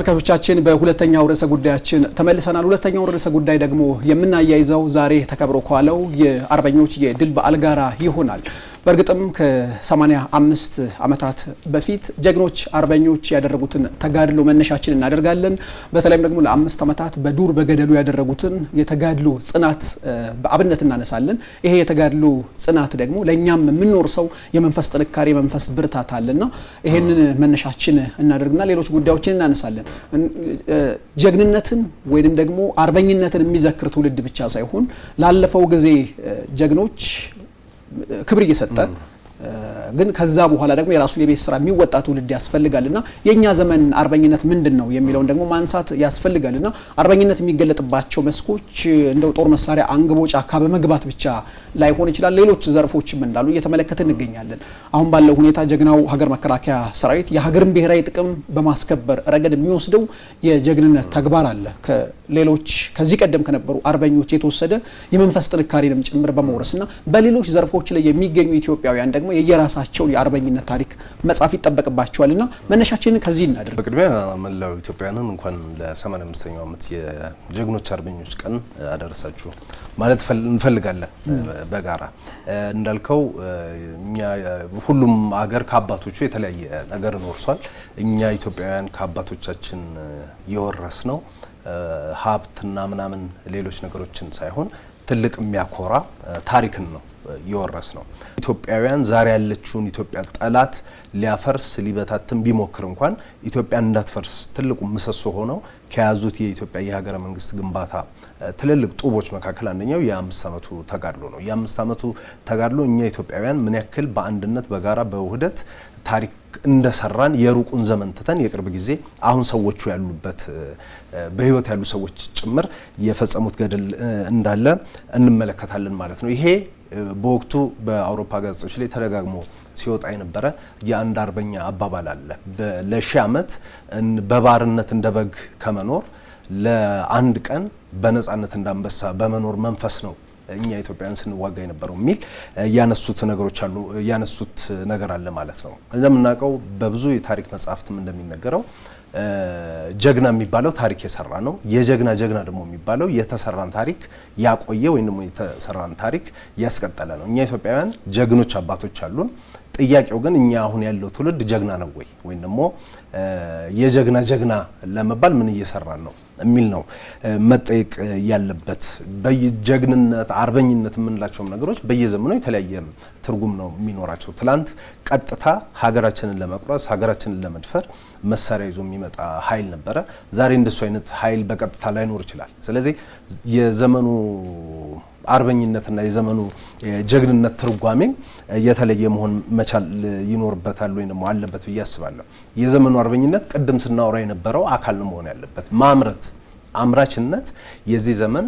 ተመልካቾቻችን በሁለተኛው ርዕሰ ጉዳያችን ተመልሰናል። ሁለተኛው ርዕሰ ጉዳይ ደግሞ የምናያይዘው ዛሬ ተከብሮ ኳለው የአርበኞች የድል በዓል ጋራ ይሆናል። በእርግጥም ከ85 ዓመታት በፊት ጀግኖች አርበኞች ያደረጉትን ተጋድሎ መነሻችን እናደርጋለን። በተለይም ደግሞ ለ5 ዓመታት በዱር በገደሉ ያደረጉትን የተጋድሎ ጽናት በአብነት እናነሳለን። ይሄ የተጋድሎ ጽናት ደግሞ ለኛም የምንኖር ሰው የመንፈስ ጥንካሬ የመንፈስ ብርታት አለና ይሄንን መነሻችን እናደርግና ሌሎች ጉዳዮችን እናነሳለን። ጀግንነትን ወይንም ደግሞ አርበኝነትን የሚዘክር ትውልድ ብቻ ሳይሆን ላለፈው ጊዜ ጀግኖች ክብር እየሰጠ ግን ከዛ በኋላ ደግሞ የራሱን የቤት ስራ የሚወጣ ትውልድ ያስፈልጋልና የኛ ዘመን አርበኝነት ምንድነው የሚለውን ደግሞ ማንሳት ያስፈልጋልና አርበኝነት የሚገለጥባቸው መስኮች እንደው ጦር መሳሪያ አንግቦ ጫካ በመግባት ብቻ ላይሆን ይችላል። ሌሎች ዘርፎችም እንዳሉ እየተመለከትን እንገኛለን። አሁን ባለው ሁኔታ ጀግናው ሀገር መከላከያ ሰራዊት የሀገርን ብሔራዊ ጥቅም በማስከበር ረገድ የሚወስደው የጀግንነት ተግባር አለ። ከሌሎች ከዚህ ቀደም ከነበሩ አርበኞች የተወሰደ የመንፈስ ጥንካሬንም ጭምር በመውረስና በሌሎች ዘርፎች ላይ የሚገኙ ኢትዮጵያውያን ደግሞ የየራሳቸው የአርበኝነት ታሪክ መጻፍ ይጠበቅባቸዋልና መነሻችንን ከዚህ እናደርግ። በቅድሚያ መላው ኢትዮጵያውያንን እንኳን ለ85ኛው ዓመት የጀግኖች አርበኞች ቀን አደረሳችሁ ማለት እንፈልጋለን። በጋራ እንዳልከው እኛ ሁሉም አገር ከአባቶቹ የተለያየ ነገር ወርሷል። እኛ ኢትዮጵያውያን ከአባቶቻችን የወረስነው ሀብትና ምናምን ሌሎች ነገሮችን ሳይሆን ትልቅ የሚያኮራ ታሪክን ነው የወረስ ነው። ኢትዮጵያውያን ዛሬ ያለችውን ኢትዮጵያ ጠላት ሊያፈርስ ሊበታትን ቢሞክር እንኳን ኢትዮጵያ እንዳትፈርስ ትልቁ ምሰሶ ሆነው ከያዙት የኢትዮጵያ የሀገረ መንግስት ግንባታ ትልልቅ ጡቦች መካከል አንደኛው የ5 ዓመቱ ተጋድሎ ነው። የ5 ዓመቱ ተጋድሎ እኛ ኢትዮጵያውያን ምን ያክል በአንድነት በጋራ በውህደት ታሪክ እንደሰራን የሩቁን ዘመን ትተን የቅርብ ጊዜ አሁን ሰዎቹ ያሉበት በህይወት ያሉ ሰዎች ጭምር የፈጸሙት ገድል እንዳለ እንመለከታለን ማለት ነው። ይሄ በወቅቱ በአውሮፓ ጋዜጦች ላይ ተደጋግሞ ሲወጣ የነበረ የአንድ አርበኛ አባባል አለ። ለሺህ ዓመት በባርነት እንደበግ ከመኖር ለአንድ ቀን በነጻነት እንዳንበሳ በመኖር መንፈስ ነው እኛ ኢትዮጵያውያን ስንዋጋ የነበረው የሚል ያነሱት ነገሮች አሉ። ያነሱት ነገር አለ ማለት ነው። እንደምናውቀው በብዙ የታሪክ መጻሕፍትም እንደሚነገረው ጀግና የሚባለው ታሪክ የሰራ ነው። የጀግና ጀግና ደግሞ የሚባለው የተሰራን ታሪክ ያቆየ ወይም ደግሞ የተሰራን ታሪክ ያስቀጠለ ነው። እኛ ኢትዮጵያውያን ጀግኖች አባቶች አሉን። ጥያቄው ግን እኛ አሁን ያለው ትውልድ ጀግና ነው ወይ ወይም ደግሞ የጀግና ጀግና ለመባል ምን እየሰራን ነው የሚል ነው መጠየቅ ያለበት። በጀግንነት አርበኝነት የምንላቸው ነገሮች በየዘመኑ የተለያየ ትርጉም ነው የሚኖራቸው። ትላንት ቀጥታ ሀገራችንን ለመቁረስ ሀገራችንን ለመድፈር መሳሪያ ይዞ የሚመጣ ኃይል ነበረ። ዛሬ እንደሱ አይነት ኃይል በቀጥታ ላይኖር ይችላል። ስለዚህ የዘመኑ አርበኝነትና የዘመኑ ጀግንነት ትርጓሜ የተለየ መሆን መቻል ይኖርበታል ወይ ነው አለበት ብዬ አስባለሁ። የዘመኑ አርበኝነት ቅድም ስናወራ የነበረው አካል ነው መሆን ያለበት። ማምረት አምራችነት የዚህ ዘመን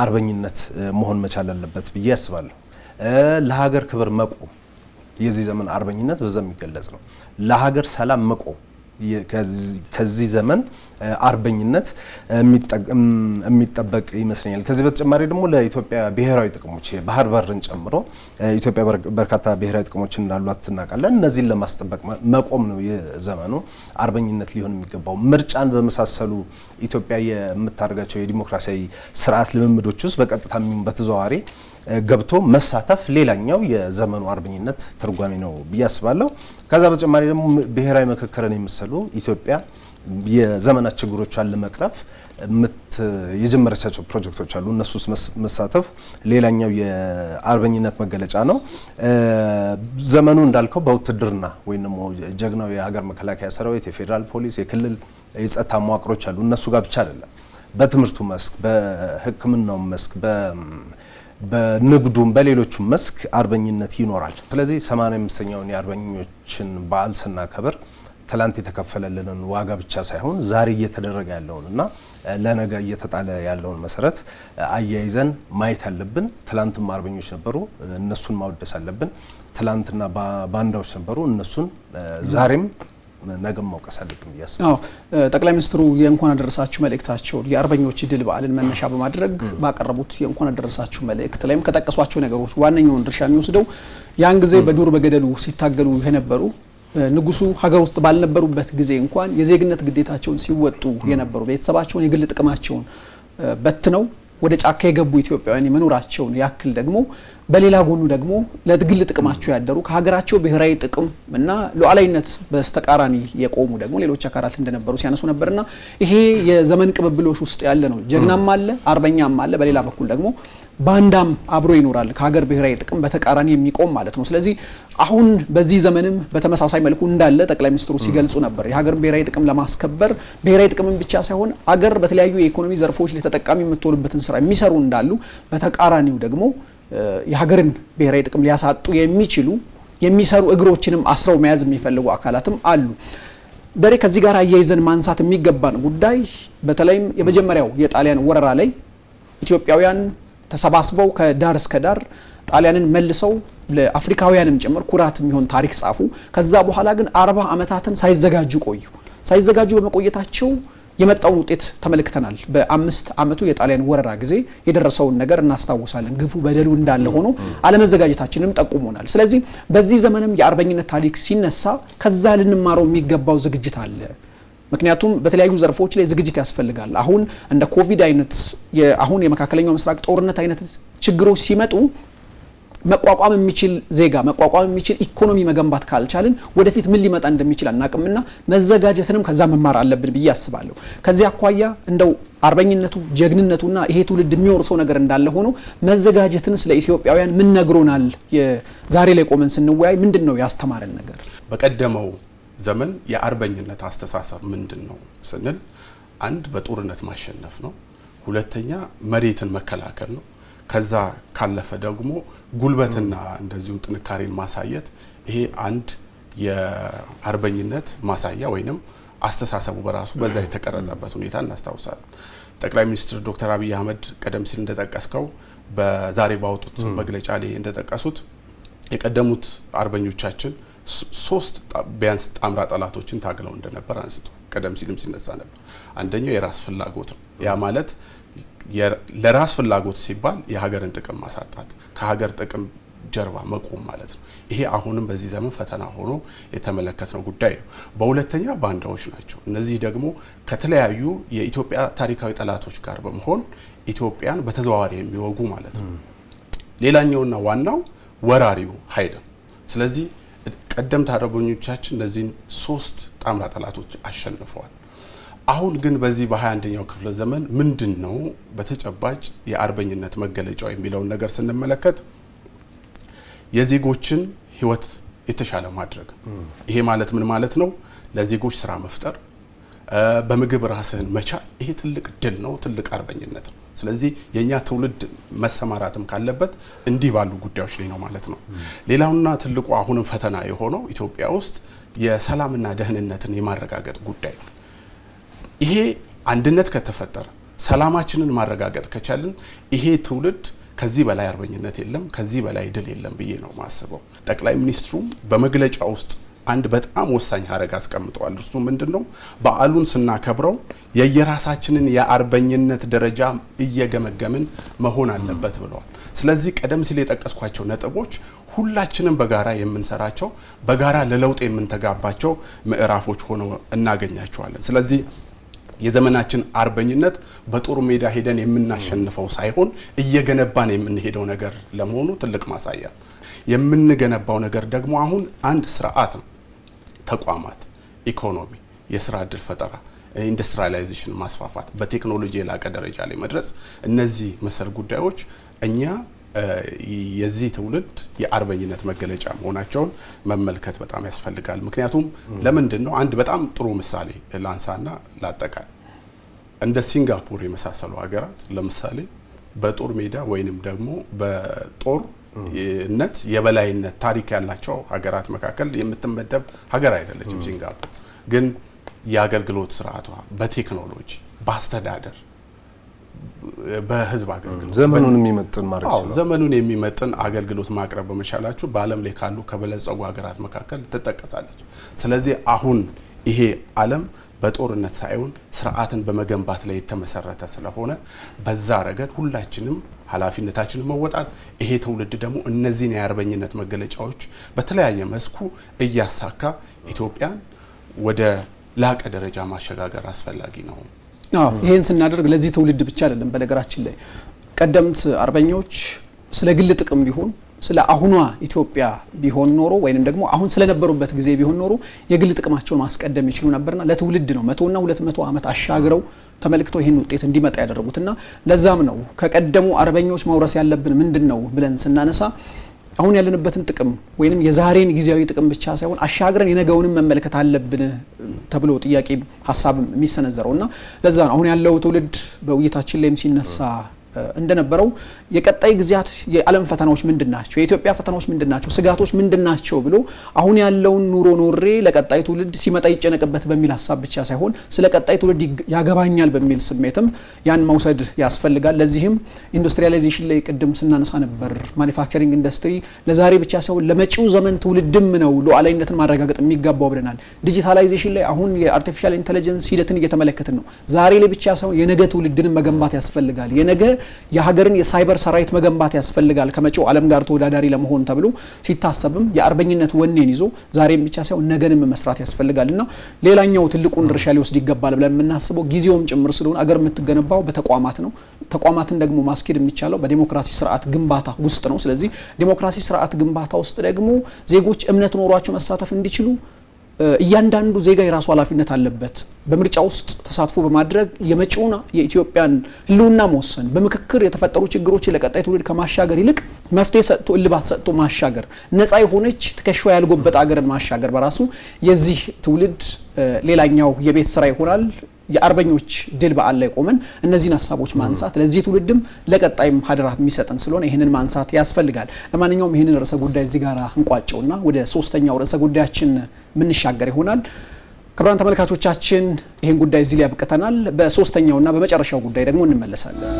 አርበኝነት መሆን መቻል አለበት ብዬ አስባለሁ። ለሀገር ክብር መቆም የዚህ ዘመን አርበኝነት በዛ የሚገለጽ ነው። ለሀገር ሰላም መቆም ከዚህ ዘመን አርበኝነት የሚጠበቅ ይመስለኛል። ከዚህ በተጨማሪ ደግሞ ለኢትዮጵያ ብሔራዊ ጥቅሞች ባህር በርን ጨምሮ ኢትዮጵያ በርካታ ብሔራዊ ጥቅሞች እንዳሏት እናውቃለን። እነዚህን ለማስጠበቅ መቆም ነው የዘመኑ አርበኝነት ሊሆን የሚገባው። ምርጫን በመሳሰሉ ኢትዮጵያ የምታደርጋቸው የዲሞክራሲያዊ ስርዓት ልምምዶች ውስጥ በቀጥታ በተዘዋዋሪ ገብቶ መሳተፍ ሌላኛው የዘመኑ አርበኝነት ትርጓሜ ነው ብዬ አስባለሁ። ከዛ በተጨማሪ ደግሞ ብሔራዊ ምክክርን የመሰሉ ኢትዮጵያ የዘመናት ችግሮቿን ለመቅረፍ የጀመረቻቸው ፕሮጀክቶች አሉ። እነሱ መሳተፍ ሌላኛው የአርበኝነት መገለጫ ነው። ዘመኑ እንዳልከው በውትድርና ወይም ደግሞ ጀግናው የሀገር መከላከያ ሰራዊት፣ የፌዴራል ፖሊስ፣ የክልል የጸጥታ መዋቅሮች አሉ። እነሱ ጋር ብቻ አይደለም፣ በትምህርቱ መስክ፣ በሕክምናው መስክ፣ በንግዱም በሌሎቹም መስክ አርበኝነት ይኖራል። ስለዚህ 85ኛውን የአርበኞችን በዓል ስናከብር ትላንት የተከፈለልንን ዋጋ ብቻ ሳይሆን ዛሬ እየተደረገ ያለውንና ለነገ እየተጣለ ያለውን መሰረት አያይዘን ማየት አለብን። ትላንትም አርበኞች ነበሩ፣ እነሱን ማወደስ አለብን። ትላንትና ባንዳዎች ነበሩ፣ እነሱን ዛሬም ነገም ማውቀስ አለብን ያስባል። ጠቅላይ ሚኒስትሩ የእንኳን አደረሳችሁ መልእክታቸው የአርበኞች ድል በዓልን መነሻ በማድረግ ባቀረቡት የእንኳን አደረሳችሁ መልእክት ላይም ከጠቀሷቸው ነገሮች ዋነኛውን ድርሻ የሚወስደው ያን ጊዜ በዱር በገደሉ ሲታገሉ የነበሩ ንጉሱ ሀገር ውስጥ ባልነበሩበት ጊዜ እንኳን የዜግነት ግዴታቸውን ሲወጡ የነበሩ ቤተሰባቸውን የግል ጥቅማቸውን በትነው ወደ ጫካ የገቡ ኢትዮጵያውያን የመኖራቸውን ያክል ደግሞ በሌላ ጎኑ ደግሞ ለግል ጥቅማቸው ያደሩ ከሀገራቸው ብሔራዊ ጥቅም እና ሉዓላዊነት በስተቃራኒ የቆሙ ደግሞ ሌሎች አካላት እንደነበሩ ሲያነሱ ነበርና ይሄ የዘመን ቅብብሎሽ ውስጥ ያለ ነው። ጀግናም አለ፣ አርበኛም አለ፣ በሌላ በኩል ደግሞ ባንዳም አብሮ ይኖራል ከሀገር ብሔራዊ ጥቅም በተቃራኒ የሚቆም ማለት ነው። ስለዚህ አሁን በዚህ ዘመንም በተመሳሳይ መልኩ እንዳለ ጠቅላይ ሚኒስትሩ ሲገልጹ ነበር። የሀገር ብሔራዊ ጥቅም ለማስከበር ብሔራዊ ጥቅምን ብቻ ሳይሆን ሀገር በተለያዩ የኢኮኖሚ ዘርፎች ላይ ተጠቃሚ የምትሆንበትን ስራ የሚሰሩ እንዳሉ፣ በተቃራኒው ደግሞ የሀገርን ብሔራዊ ጥቅም ሊያሳጡ የሚሰሩ እግሮችንም አስረው መያዝ የሚፈልጉ አካላትም አሉ። ደሬ ከዚህ ጋር አያይዘን ማንሳት የሚገባን ጉዳይ በተለይም የመጀመሪያው የጣሊያን ወረራ ላይ ኢትዮጵያውያን ተሰባስበው ከዳር እስከ ዳር ጣሊያንን መልሰው ለአፍሪካውያንም ጭምር ኩራት የሚሆን ታሪክ ጻፉ። ከዛ በኋላ ግን 40 ዓመታትን ሳይዘጋጁ ቆዩ። ሳይዘጋጁ በመቆየታቸው የመጣውን ውጤት ተመልክተናል። በ5 ዓመቱ የጣሊያን ወረራ ጊዜ የደረሰውን ነገር እናስታውሳለን። ግፉ በደሉ እንዳለ ሆኖ አለመዘጋጀታችንም ጠቁሞናል። ስለዚህ በዚህ ዘመንም የአርበኝነት ታሪክ ሲነሳ ከዛ ልንማረው የሚገባው ዝግጅት አለ። ምክንያቱም በተለያዩ ዘርፎች ላይ ዝግጅት ያስፈልጋል። አሁን እንደ ኮቪድ አይነት አሁን የመካከለኛው ምስራቅ ጦርነት አይነት ችግሮች ሲመጡ መቋቋም የሚችል ዜጋ መቋቋም የሚችል ኢኮኖሚ መገንባት ካልቻልን ወደፊት ምን ሊመጣ እንደሚችል አናቅምና መዘጋጀትንም ከዛ መማር አለብን ብዬ አስባለሁ። ከዚህ አኳያ እንደው አርበኝነቱ ጀግንነቱና ይሄ ትውልድ የሚወርሰው ነገር እንዳለ ሆኖ መዘጋጀትን ስለ ኢትዮጵያውያን ምን ነግሮናል? ዛሬ ላይ ቆመን ስንወያይ ምንድነው ያስተማረን ነገር? በቀደመው ዘመን የአርበኝነት አስተሳሰብ ምንድነው ስንል አንድ በጦርነት ማሸነፍ ነው። ሁለተኛ መሬትን መከላከል ነው። ከዛ ካለፈ ደግሞ ጉልበትና እንደዚሁ ጥንካሬን ማሳየት። ይሄ አንድ የአርበኝነት ማሳያ ወይንም አስተሳሰቡ በራሱ በዛ የተቀረጸበት ሁኔታ እናስታውሳለን። ጠቅላይ ሚኒስትር ዶክተር አብይ አህመድ ቀደም ሲል እንደጠቀስከው በዛሬ ባወጡት መግለጫ ላይ እንደጠቀሱት የቀደሙት አርበኞቻችን 3 ቢያንስ ጣምራ ጠላቶችን ታግለው እንደነበር አንስቶ ቀደም ሲልም ሲነሳ ነበር። አንደኛው የራስ ፍላጎት ነው። ያ ማለት ለራስ ፍላጎት ሲባል የሀገርን ጥቅም ማሳጣት፣ ከሀገር ጥቅም ጀርባ መቆም ማለት ነው። ይሄ አሁንም በዚህ ዘመን ፈተና ሆኖ የተመለከትነው ጉዳይ ነው። በሁለተኛ ባንዳዎች ናቸው። እነዚህ ደግሞ ከተለያዩ የኢትዮጵያ ታሪካዊ ጠላቶች ጋር በመሆን ኢትዮጵያን በተዘዋዋሪ የሚወጉ ማለት ነው። ሌላኛውና ዋናው ወራሪው ኃይል ነው። ስለዚህ ቀደምት አርበኞቻችን እነዚህን 3 ጣምራ ጠላቶች አሸንፈዋል። አሁን ግን በዚህ በ21ኛው ክፍለ ዘመን ምንድነው በተጨባጭ የአርበኝነት መገለጫው የሚለውን ነገር ስንመለከት የዜጎችን ሕይወት የተሻለ ማድረግ። ይሄ ማለት ምን ማለት ነው? ለዜጎች ስራ መፍጠር፣ በምግብ ራስህን መቻል። ይሄ ትልቅ ድል ነው፣ ትልቅ አርበኝነት ነው። ስለዚህ የኛ ትውልድ መሰማራትም ካለበት እንዲህ ባሉ ጉዳዮች ላይ ነው ማለት ነው። ሌላውና ትልቁ አሁንም ፈተና የሆነው ኢትዮጵያ ውስጥ የሰላምና ደህንነትን የማረጋገጥ ጉዳይ ነው። ይሄ አንድነት ከተፈጠረ ሰላማችንን ማረጋገጥ ከቻልን ይሄ ትውልድ ከዚህ በላይ አርበኝነት የለም፣ ከዚህ በላይ ድል የለም ብዬ ነው ማስበው። ጠቅላይ ሚኒስትሩም በመግለጫ ውስጥ አንድ በጣም ወሳኝ ሀረግ አስቀምጠዋል። እሱ ምንድነው? በዓሉን ስናከብረው የየራሳችንን የአርበኝነት ደረጃ እየገመገምን መሆን አለበት ብለዋል። ስለዚህ ቀደም ሲል የጠቀስኳቸው ነጥቦች ሁላችንም በጋራ የምንሰራቸው በጋራ ለለውጥ የምንተጋባቸው ምዕራፎች ሆነው እናገኛቸዋለን። ስለዚህ የዘመናችን አርበኝነት በጦር ሜዳ ሄደን የምናሸንፈው ሳይሆን እየገነባን የምንሄደው ነገር ለመሆኑ ትልቅ ማሳያ። የምንገነባው ነገር ደግሞ አሁን አንድ ስርዓት ነው። ተቋማት፣ ኢኮኖሚ፣ የስራ እድል ፈጠራ፣ ኢንዱስትሪያላይዜሽን ማስፋፋት፣ በቴክኖሎጂ የላቀ ደረጃ ላይ መድረስ፣ እነዚህ መሰል ጉዳዮች እኛ የዚህ ትውልድ የአርበኝነት መገለጫ መሆናቸውን መመልከት በጣም ያስፈልጋል። ምክንያቱም ለምንድን ነው አንድ በጣም ጥሩ ምሳሌ ላንሳና ላጠቃል። እንደ ሲንጋፖር የመሳሰሉ ሀገራት ለምሳሌ በጦር ሜዳ ወይንም ደግሞ በጦርነት የበላይነት ታሪክ ያላቸው ሀገራት መካከል የምትመደብ ሀገር አይደለችም። ሲንጋፖር ግን የአገልግሎት ስርዓቷ በቴክኖሎጂ በአስተዳደር በህዝብ አገልግሎት ዘመኑን የሚመጥን ማለት ነው። ዘመኑን የሚመጥን አገልግሎት ማቅረብ በመቻላቸው በዓለም ላይ ካሉ ከበለጸጉ ሀገራት መካከል ትጠቀሳለች። ስለዚህ አሁን ይሄ ዓለም በጦርነት ሳይሆን ስርዓትን በመገንባት ላይ የተመሰረተ ስለሆነ በዛ ረገድ ሁላችንም ኃላፊነታችንን መወጣት፣ ይሄ ትውልድ ደግሞ እነዚህን የአርበኝነት መገለጫዎች በተለያየ መስኩ እያሳካ ኢትዮጵያን ወደ ላቀ ደረጃ ማሸጋገር አስፈላጊ ነው። ይሄን ስናደርግ ለዚህ ትውልድ ብቻ አይደለም። በነገራችን ላይ ቀደምት አርበኞች ስለ ግል ጥቅም ቢሆን ስለ አሁኗ ኢትዮጵያ ቢሆን ኖሮ ወይንም ደግሞ አሁን ስለነበሩበት ጊዜ ቢሆን ኖሮ የግል ጥቅማቸውን ማስቀደም ይችሉ ነበርና ለትውልድ ነው 100 እና 200 ዓመት አሻግረው ተመልክተው ይሄን ውጤት እንዲመጣ ያደረጉትና ለዛም ነው ከቀደሙ አርበኞች መውረስ ያለብን ምንድነው ብለን ስናነሳ አሁን ያለንበትን ጥቅም ወይንም የዛሬን ጊዜያዊ ጥቅም ብቻ ሳይሆን አሻግረን የነገውንም መመልከት አለብን ተብሎ ጥያቄ ሐሳብ የሚሰነዘረውና ለዛ ነው አሁን ያለው ትውልድ በውይይታችን ላይም ሲነሳ እንደነበረው የቀጣይ ግዚያት የዓለም ፈተናዎች ምንድናቸው የኢትዮጵያ ፈተናዎች ምንድናቸው ስጋቶች ምንድናቸው ብሎ አሁን ያለውን ኑሮ ኖሬ ለቀጣይ ትውልድ ሲመጣ ይጨነቅበት በሚል ሐሳብ ብቻ ሳይሆን ስለ ቀጣይ ትውልድ ያገባኛል በሚል ስሜትም ያን መውሰድ ያስፈልጋል። ለዚህም ኢንዱስትሪያላይዜሽን ላይ ቅድም ስናነሳ ነበር ማኒፋክቸሪንግ ኢንዱስትሪ ለዛሬ ብቻ ሳይሆን ለመጪው ዘመን ትውልድም ነው ሉዓላዊነትን ማረጋገጥ የሚገባው ብለናል። ዲጂታላይዜሽን ላይ አሁን የአርቲፊሻል ኢንተለጀንስ ሂደትን እየተመለከትን ነው። ዛሬ ላይ ብቻ ሳይሆን የነገ ትውልድን መገንባት ያስፈልጋል። የነገ የሀገርን የሳይበር ሰራዊት መገንባት ያስፈልጋል ከመጪው ዓለም ጋር ተወዳዳሪ ለመሆን ተብሎ ሲታሰብም የአርበኝነት ወኔን ይዞ ዛሬም ብቻ ሳይሆን ነገንም መስራት ያስፈልጋልና ሌላኛው ትልቁን ድርሻ ሊወስድ ይገባል ብለን የምናስበው ጊዜውም ጭምር ስለሆነ አገር የምትገነባው በተቋማት ነው። ተቋማትን ደግሞ ማስኬድ የሚቻለው በዲሞክራሲ ስርዓት ግንባታ ውስጥ ነው። ስለዚህ ዲሞክራሲ ስርዓት ግንባታ ውስጥ ደግሞ ዜጎች እምነት ኖሯቸው መሳተፍ እንዲችሉ እያንዳንዱ ዜጋ የራሱ ኃላፊነት አለበት። በምርጫ ውስጥ ተሳትፎ በማድረግ የመጪውን የኢትዮጵያን ህልውና መወሰን በምክክር የተፈጠሩ ችግሮችን ለቀጣይ ትውልድ ከማሻገር ይልቅ መፍትሄ ሰጥቶ እልባት ሰጥቶ ማሻገር ነፃ የሆነች ትከሻዋ ያልጎበጠ አገርን ማሻገር በራሱ የዚህ ትውልድ ሌላኛው የቤት ስራ ይሆናል። የአርበኞች ድል በዓል ላይ ቆመን እነዚህን ሐሳቦች ማንሳት ለዚህ ትውልድም ለቀጣይም ሀደራ የሚሰጠን ስለሆነ ይሄንን ማንሳት ያስፈልጋል። ለማንኛውም ይሄንን ርዕሰ ጉዳይ እዚህ ጋር እንቋጨውና ወደ ሶስተኛው ርዕሰ ጉዳያችን ምንሻገር ይሆናል። ክቡራን ተመልካቾቻችን ይሄን ጉዳይ እዚህ ላይ ያብቅተናል። በሶስተኛውና በመጨረሻው ጉዳይ ደግሞ እንመለሳለን።